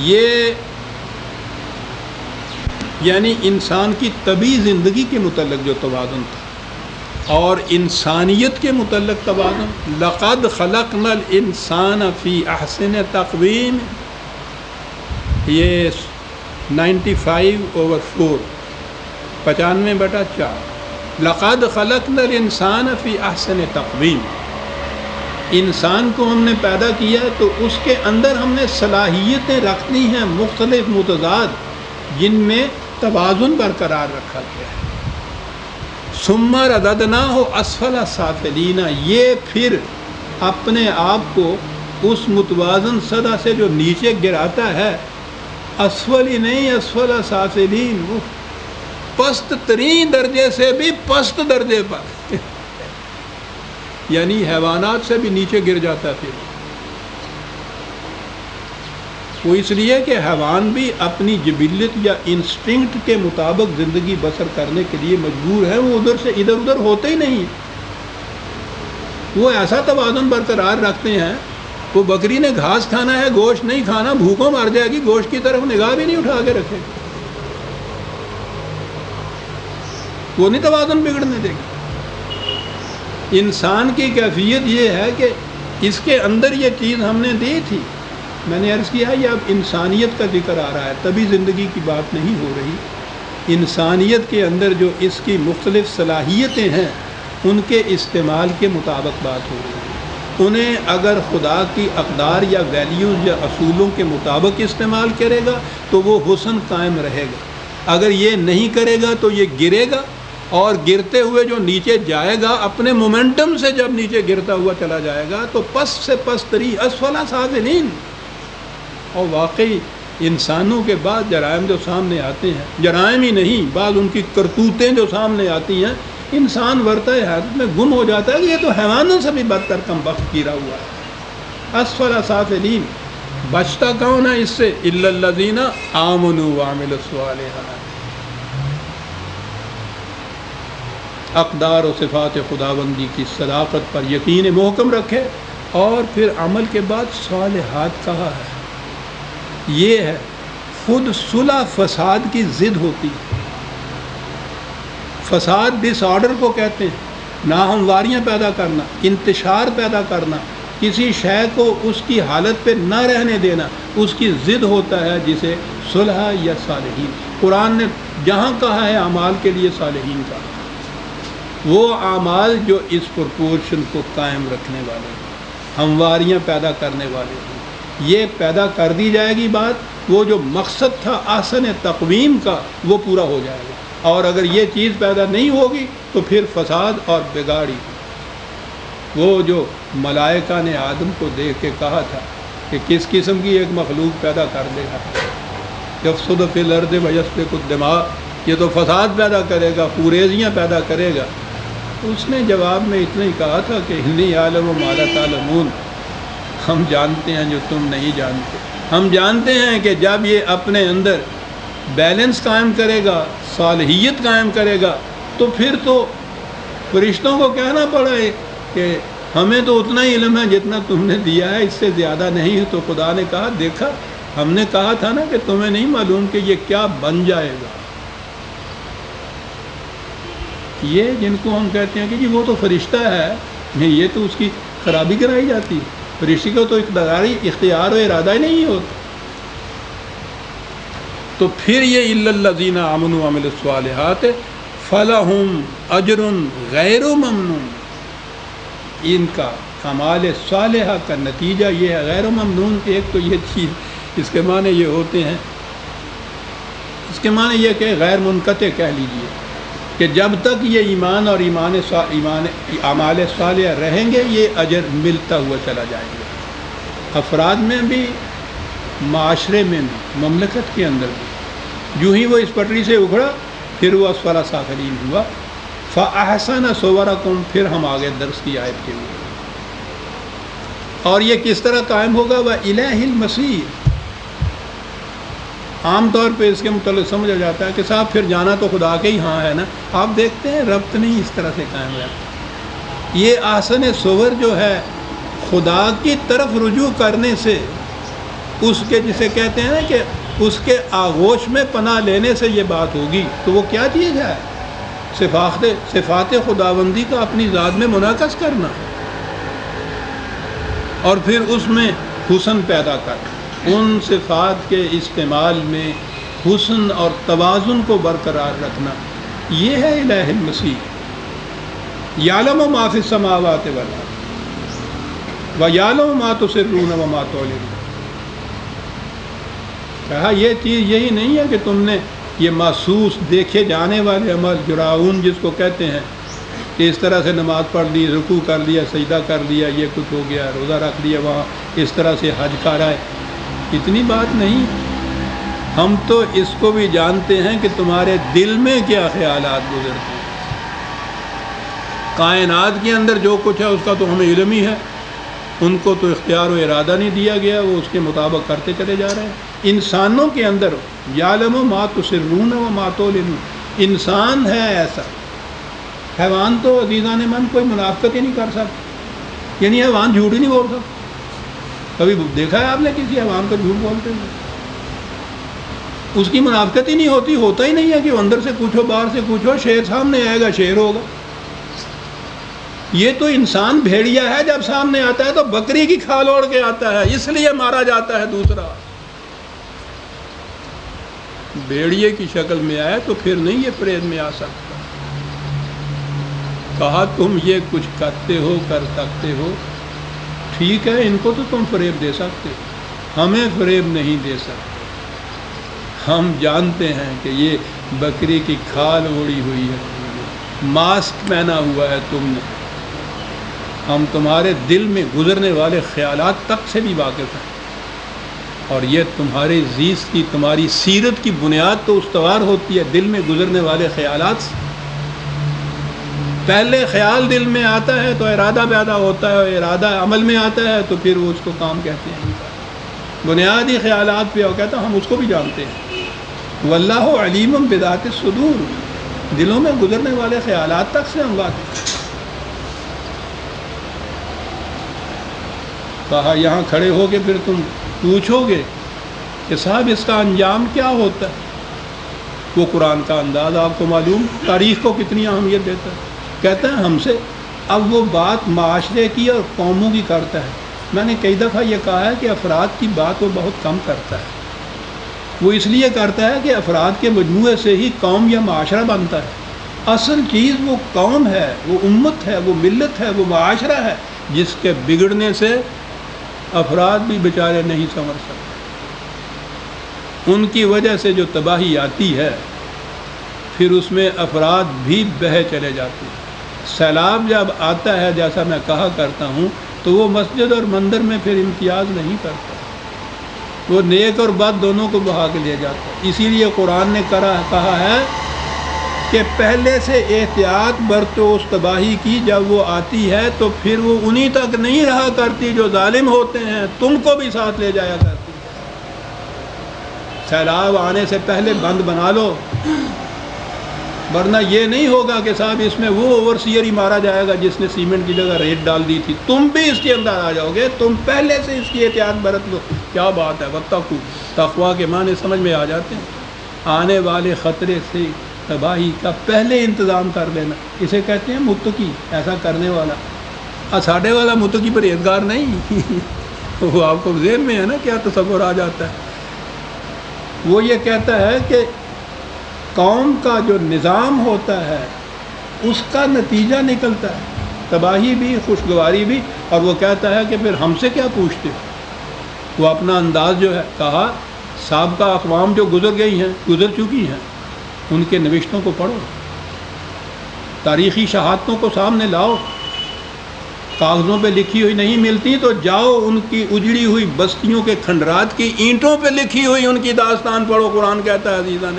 یہ یعنی انسان کی طبعی زندگی کے متعلق جو توازن تھا اور انسانیت کے متعلق توازن. لقد خلقنا الانسان فی احسن تقویم، یہ 95/4 95/4. لقد خلقنا الانسان فی احسن تقویم. انسان کو ہم نے پیدا کیا تو اس کے اندر ہم نے صلاحیتیں رکھنی ہیں مختلف متضاد، جن میں توازن برقرار رکھا گیا ہے. ثم رددناہ اسفل سافلین، یہ پھر اپنے آپ کو اس متوازن سطح سے جو نیچے گراتا ہے، اسفل ہی نہیں اسفل سافلین، وہ پست ترین درجے سے بھی پست درجے پر یعنی حیوانات سے بھی نیچے گر جاتا ہے. پھر وہ اس لیے کہ حیوان بھی اپنی جبلت یا انسٹنکٹ کے مطابق زندگی بسر کرنے کے لیے مجبور ہے، وہ ادھر سے ادھر ادھر ہوتے ہی نہیں. وہ ایسا توازن برقرار رکھتے ہیں. وہ بکری نے گھاس کھانا ہے، گوشت نہیں کھانا، بھوکوں مر جائے گی، گوشت کی طرف نگاہ بھی نہیں اٹھا کے رکھے گی، وہ نہیں توازن بگڑنے دے گی. انسان کی کیفیت یہ ہے کہ اس کے اندر یہ چیز ہم نے دی تھی. میں نے عرض کیا یہ اب انسانیت کا ذکر آ رہا ہے، تبھی زندگی کی بات نہیں ہو رہی. انسانیت کے اندر جو اس کی مختلف صلاحیتیں ہیں ان کے استعمال کے مطابق بات ہو رہی ہے. انہیں اگر خدا کی اقدار یا ویلیوز یا اصولوں کے مطابق استعمال کرے گا تو وہ حسن قائم رہے گا. اگر یہ نہیں کرے گا تو یہ گرے گا، اور گرتے ہوئے جو نیچے جائے گا اپنے مومنٹم سے جب نیچے گرتا ہوا چلا جائے گا تو پس سے پس تری اسفل سافلین. اور واقعی انسانوں کے بعد جرائم جو سامنے آتے ہیں، جرائم ہی نہیں، بعض ان کی کرتوتیں جو سامنے آتی ہیں، انسان ورطۂ حیرت میں گم ہو جاتا ہے کہ یہ تو حیوانوں سے بھی بدتر کم بخت گرا ہوا ہے. اسفل سافلین. بچتا کون ہے اس سے؟ الا الذین آمنوا وعملوا الصالحات. اقدار و صفات خداوندی کی صداقت پر یقین محکم رکھے، اور پھر عمل کے بعد صالحات کہا ہے. یہ ہے خود صلح فساد کی ضد ہوتی ہے. فساد ڈس آرڈر کو کہتے ہیں، ناہمواریاں پیدا کرنا، انتشار پیدا کرنا، کسی شے کو اس کی حالت پہ نہ رہنے دینا، اس کی ضد ہوتا ہے جسے صلح یا صالحین. قرآن نے جہاں کہا ہے اعمال کے لیے صالحین کا، وہ اعمال جو اس پرپورشن کو قائم رکھنے والے ہیں، ہمواریاں پیدا کرنے والے ہیں. یہ پیدا کر دی جائے گی بات، وہ جو مقصد تھا احسن تقویم کا وہ پورا ہو جائے گا. اور اگر یہ چیز پیدا نہیں ہوگی تو پھر فساد اور بگاڑی. وہ جو ملائکہ نے آدم کو دیکھ کے کہا تھا کہ کس قسم کی ایک مخلوق پیدا کر دے گا، یفسد فی الارض ویسفک الدماء، یہ تو فساد پیدا کرے گا، خوریزیاں پیدا کرے گا. اس نے جواب میں اتنا ہی کہا تھا کہ انی اعلم ما لا تعلمون، ہم جانتے ہیں جو تم نہیں جانتے. ہم جانتے ہیں کہ جب یہ اپنے اندر بیلنس قائم کرے گا، صالحیت قائم کرے گا، تو پھر تو فرشتوں کو کہنا پڑا ہے کہ ہمیں تو اتنا ہی علم ہے جتنا تم نے دیا ہے، اس سے زیادہ نہیں ہے. تو خدا نے کہا دیکھا ہم نے کہا تھا نا کہ تمہیں نہیں معلوم کہ یہ کیا بن جائے گا. یہ جن کو ہم کہتے ہیں کہ جی وہ تو فرشتہ ہے، یہ تو اس کی خرابی کرائی جاتی ہے. فرشتے کو تو اختیار و ارادہ ہی نہیں ہوتا. تو پھر یہ الا الذین آمنوا وعملوا الصالحات فلہم اجر غیر ممنون. ان کا اعمال صالحہ کا نتیجہ یہ ہے غیر ممنون. ایک تو یہ چیز اس کے معنی یہ ہوتے ہیں، اس کے معنی یہ کہ غیر منقطع کہہ لیجئے کہ جب تک یہ ایمان اور اعمال صالحہ رہیں گے یہ اجر ملتا ہوا چلا جائے گا. افراد میں بھی، معاشرے میں بھی، مملکت کے اندر بھی. جو ہی وہ اس پٹری سے اکھڑا پھر وہ اسفل سافلین ہوا. فاحسن صورکم، پھر ہم آگے درس کی آیت کے لیے. اور یہ کس طرح قائم ہوگا؟ وَإِلَيْهِ الْمَصِيرُ. عام طور پہ اس کے متعلق سمجھا جاتا ہے کہ صاحب پھر جانا تو خدا کے ہی ہاں ہے نا. آپ دیکھتے ہیں ربط نہیں اس طرح سے قائم رہتا. یہ احسن صور جو ہے خدا کی طرف رجوع کرنے سے اس کے جسے کہتے ہیں نا کہ اس کے آغوش میں پناہ لینے سے یہ بات ہوگی، تو وہ کیا چیز ہے؟ صفات خداوندی کا اپنی ذات میں منعکس کرنا، اور پھر اس میں حسن پیدا کرنا، ان صفات کے استعمال میں حسن اور توازن کو برقرار رکھنا، یہ ہے الہ المسیح۔ یعلم ما فی السماوات والارض ویعلم ما تسرون وما تعلنون۔ کہا یہ چیز یہی نہیں ہے کہ تم نے یہ محسوس دیکھے جانے والے عمل جراؤن جس کو کہتے ہیں کہ اس طرح سے نماز پڑھ لی، رکوع کر لیا، سجدہ کر لیا، یہ کچھ ہو گیا، روزہ رکھ لیا، وہاں اس طرح سے حج کر آئے، اتنی بات نہیں۔ ہم تو اس کو بھی جانتے ہیں کہ تمہارے دل میں کیا خیالات گزرتے ہیں۔ کائنات کے اندر جو کچھ ہے اس کا تو ہمیں علم ہی ہے، ان کو تو اختیار و ارادہ نہیں دیا گیا، وہ اس کے مطابق کرتے چلے جا رہے ہیں۔ انسانوں کے اندر یعلم ما تسرون و ما تعلنون، انسان ہے ایسا۔ حیوان تو عزیزان من کوئی منافقت ہی نہیں کر سکتا، یعنی حیوان جھوٹ ہی نہیں بول سکتا۔ کبھی دیکھا ہے آپ نے کسی حیوان کو جھوٹ بولتے ہوئے؟ اس کی منافقت ہی نہیں ہوتی، ہوتا ہی نہیں ہے کہ وہ اندر سے کچھ ہو باہر سے کچھ ہو۔ شیر سامنے آئے گا شیر ہوگا۔ یہ تو انسان بھیڑیا ہے، جب سامنے آتا ہے تو بکری کی کھال اوڑھ کے آتا ہے، اس لیے مارا جاتا ہے۔ دوسرا بھیڑیے کی شکل میں آئے تو پھر نہیں یہ فریب میں آ سکتا۔ کہا تم یہ کچھ کرتے ہو، کر سکتے ہو، ٹھیک ہے، ان کو تو تم فریب دے سکتے، ہمیں فریب نہیں دے سکتے۔ ہم جانتے ہیں کہ یہ بکری کی کھال اوڑھی ہوئی ہے، ماسک پہنا ہوا ہے تم نے، ہم تمہارے دل میں گزرنے والے خیالات تک سے بھی واقف ہیں، اور یہ تمہاری زیست کی، تمہاری سیرت کی بنیاد تو استوار ہوتی ہے دل میں گزرنے والے خیالات سے۔ پہلے خیال دل میں آتا ہے تو ارادہ پیدا ہوتا ہے، اور ارادہ عمل میں آتا ہے تو پھر وہ اس کو کام کہتے ہیں۔ بنیادی خیالات پہ وہ کہتا ہم اس کو بھی جانتے ہیں۔ واللہ علیم بذات الصدور، دلوں میں گزرنے والے خیالات تک سے ہم واقف ہیں۔ کہا یہاں کھڑے ہو کے پھر تم پوچھو گے کہ صاحب اس کا انجام کیا ہوتا ہے؟ وہ قرآن کا انداز آپ کو معلوم، تاریخ کو کتنی اہمیت دیتا ہے۔ کہتا ہے ہم سے اب وہ بات معاشرے کی اور قوموں کی کرتا ہے۔ میں نے کئی دفعہ یہ کہا ہے کہ افراد کی بات وہ بہت کم کرتا ہے، وہ اس لیے کرتا ہے کہ افراد کے مجموعے سے ہی قوم یا معاشرہ بنتا ہے۔ اصل چیز وہ قوم ہے، وہ امت ہے، وہ ملت ہے، وہ معاشرہ ہے، جس کے بگڑنے سے افراد بھی بیچارے نہیں سنور سکتے۔ ان کی وجہ سے جو تباہی آتی ہے پھر اس میں افراد بھی بہہ چلے جاتے ہیں۔ سیلاب جب آتا ہے جیسا میں کہا کرتا ہوں تو وہ مسجد اور مندر میں پھر امتیاز نہیں کرتا، وہ نیک اور بد دونوں کو بہا کے لے جاتا ہے۔ اسی لیے قرآن نے کہا ہے کہ پہلے سے احتیاط برتو اس تباہی کی، جب وہ آتی ہے تو پھر وہ انہی تک نہیں رہا کرتی جو ظالم ہوتے ہیں، تم کو بھی ساتھ لے جایا کرتی۔ سیلاب آنے سے پہلے بند بنا لو، ورنہ یہ نہیں ہوگا کہ صاحب اس میں وہ اوورسیئر ہی مارا جائے گا جس نے سیمنٹ کی جگہ ریت ڈال دی تھی، تم بھی اس کے اندر آ جاؤ گے، تم پہلے سے اس کی احتیاط برت لو۔ کیا بات ہے، واتقوا، تقویٰ کے معنی سمجھ میں آ جاتے ہیں۔ آنے والے خطرے سے تباہی کا پہلے انتظام کر لینا، اسے کہتے ہیں متقی، ایسا کرنے والا۔ ساڈے والا متقی پرہیزگار نہیں وہ آپ کو ذہن میں ہے نا کیا تصور آ جاتا ہے۔ وہ یہ کہتا ہے کہ قوم کا جو نظام ہوتا ہے اس کا نتیجہ نکلتا ہے، تباہی بھی، خوشگواری بھی، اور وہ کہتا ہے کہ پھر ہم سے کیا پوچھتے ہو۔ وہ اپنا انداز جو ہے، کہا سابقہ اقوام جو گزر گئی ہیں، گزر چکی ہیں، ان کے نوشتوں کو پڑھو، تاریخی شہادتوں کو سامنے لاؤ، کاغذوں پہ لکھی ہوئی نہیں ملتی تو جاؤ ان کی اجڑی ہوئی بستیوں کے کھنڈرات کی اینٹوں پہ لکھی ہوئی ان کی داستان پڑھو۔ قرآن کہتا ہے عزیزان،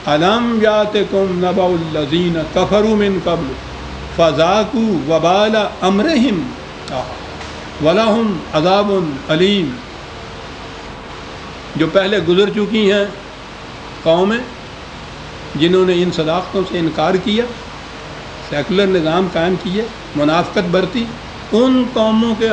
الم یاتکم نبأ الذین کفروا من قبل فذاقوا وبال امرہم ولہم عذاب علیم۔ جو پہلے گزر چکی ہیں قومیں جنہوں نے ان صداقتوں سے انکار کیا، سیکولر نظام قائم کیے، منافقت برتی، ان قوموں کے